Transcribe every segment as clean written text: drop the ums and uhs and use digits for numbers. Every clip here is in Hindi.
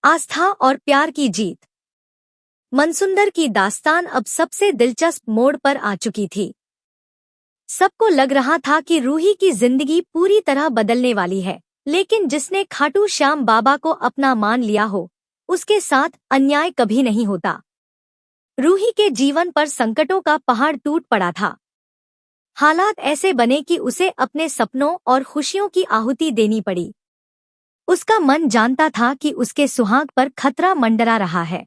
आस्था और प्यार की जीत। मनसुंदर की दास्तान अब सबसे दिलचस्प मोड़ पर आ चुकी थी। सबको लग रहा था कि रूही की जिंदगी पूरी तरह बदलने वाली है, लेकिन जिसने खाटू श्याम बाबा को अपना मान लिया हो, उसके साथ अन्याय कभी नहीं होता। रूही के जीवन पर संकटों का पहाड़ टूट पड़ा था। हालात ऐसे बने कि उसे अपने सपनों और खुशियों की आहुति देनी पड़ी। उसका मन जानता था कि उसके सुहाग पर खतरा मंडरा रहा है,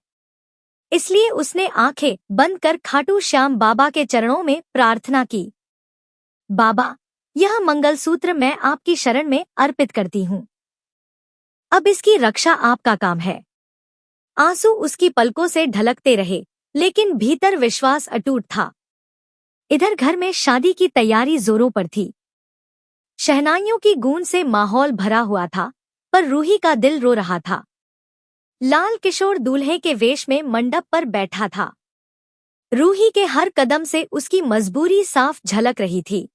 इसलिए उसने आंखें बंद कर खाटू श्याम बाबा के चरणों में प्रार्थना की। बाबा, यह मंगलसूत्र मैं आपकी शरण में अर्पित करती हूँ। अब इसकी रक्षा आपका काम है। आंसू उसकी पलकों से ढलकते रहे, लेकिन भीतर विश्वास अटूट था। इधर घर में शादी की तैयारी जोरों पर थी। शहनाइयों की गूंज से माहौल भरा हुआ था, पर रूही का दिल रो रहा था। लाल किशोर दूल्हे के वेश में मंडप पर बैठा था। रूही के हर कदम से उसकी मजबूरी साफ झलक रही थी।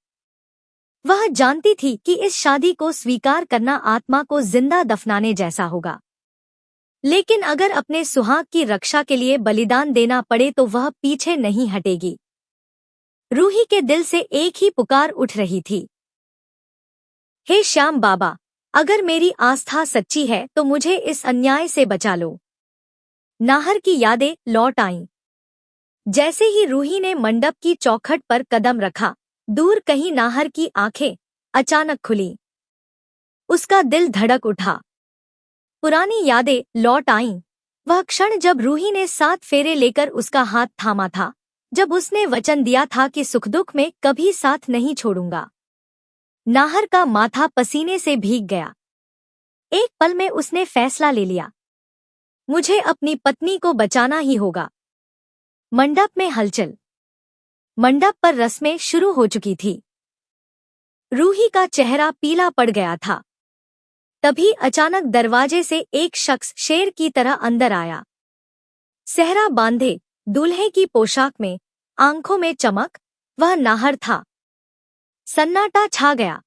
वह जानती थी कि इस शादी को स्वीकार करना आत्मा को जिंदा दफनाने जैसा होगा, लेकिन अगर अपने सुहाग की रक्षा के लिए बलिदान देना पड़े तो वह पीछे नहीं हटेगी। रूही के दिल से एक ही पुकार उठ रही थी, हे श्याम बाबा, अगर मेरी आस्था सच्ची है तो मुझे इस अन्याय से बचा लो। नाहर की यादें लौट आईं। जैसे ही रूही ने मंडप की चौखट पर कदम रखा, दूर कहीं नाहर की आंखें अचानक खुलीं। उसका दिल धड़क उठा। पुरानी यादें लौट आईं। वह क्षण जब रूही ने 7 फेरे लेकर उसका हाथ थामा था, जब उसने वचन दिया था कि सुख दुख में कभी साथ नहीं छोड़ूंगा। नाहर का माथा पसीने से भीग गया। एक पल में उसने फैसला ले लिया, मुझे अपनी पत्नी को बचाना ही होगा। मंडप में हलचल। मंडप पर रस्में शुरू हो चुकी थी। रूही का चेहरा पीला पड़ गया था। तभी अचानक दरवाजे से एक शख्स शेर की तरह अंदर आया। सेहरा बांधे, दूल्हे की पोशाक में, आंखों में चमक, वह नाहर था। सन्नाटा छा गया।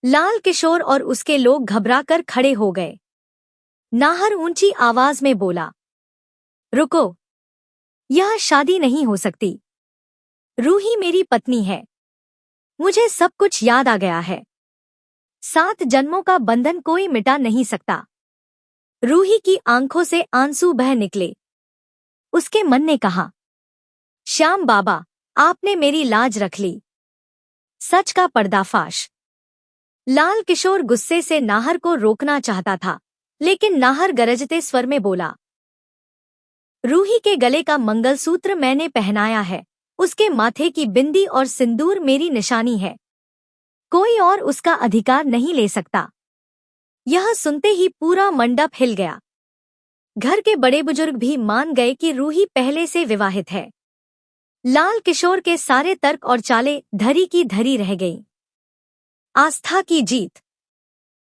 लाल किशोर और उसके लोग घबराकर खड़े हो गए। नाहर ऊंची आवाज में बोला, रुको, यह शादी नहीं हो सकती। रूही मेरी पत्नी है। मुझे सब कुछ याद आ गया है। 7 जन्मों का बंधन कोई मिटा नहीं सकता। रूही की आंखों से आंसू बह निकले। उसके मन ने कहा, श्याम बाबा, आपने मेरी लाज रख ली। सच का पर्दाफाश। लाल किशोर गुस्से से नाहर को रोकना चाहता था, लेकिन नाहर गरजते स्वर में बोला, रूही के गले का मंगलसूत्र मैंने पहनाया है, उसके माथे की बिंदी और सिंदूर मेरी निशानी है। कोई और उसका अधिकार नहीं ले सकता। यह सुनते ही पूरा मंडप हिल गया। घर के बड़े बुजुर्ग भी मान गए कि रूही पहले से विवाहित है। लाल किशोर के सारे तर्क और चालें धरी की धरी रह गईं। आस्था की जीत।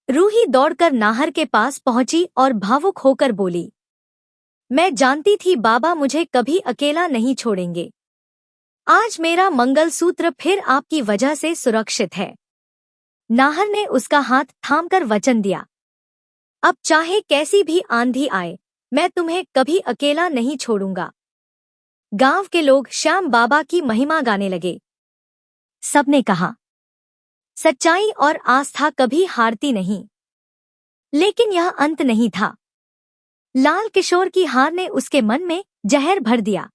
रूही दौड़कर नाहर के पास पहुंची और भावुक होकर बोली, मैं जानती थी बाबा मुझे कभी अकेला नहीं छोड़ेंगे। आज मेरा मंगलसूत्र फिर आपकी वजह से सुरक्षित है। नाहर ने उसका हाथ थामकर वचन दिया, अब चाहे कैसी भी आंधी आए, मैं तुम्हें कभी अकेला नहीं छोड़ूंगा। गांव के लोग श्याम बाबा की महिमा गाने लगे। सबने कहा, सच्चाई और आस्था कभी हारती नहीं। लेकिन यह अंत नहीं था। लाल किशोर की हार ने उसके मन में जहर भर दिया।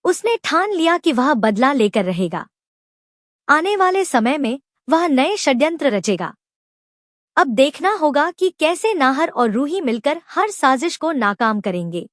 उसने ठान लिया कि वह बदला लेकर रहेगा। आने वाले समय में वह नए षड्यंत्र रचेगा। अब देखना होगा कि कैसे नाहर और रूही मिलकर हर साजिश को नाकाम करेंगे।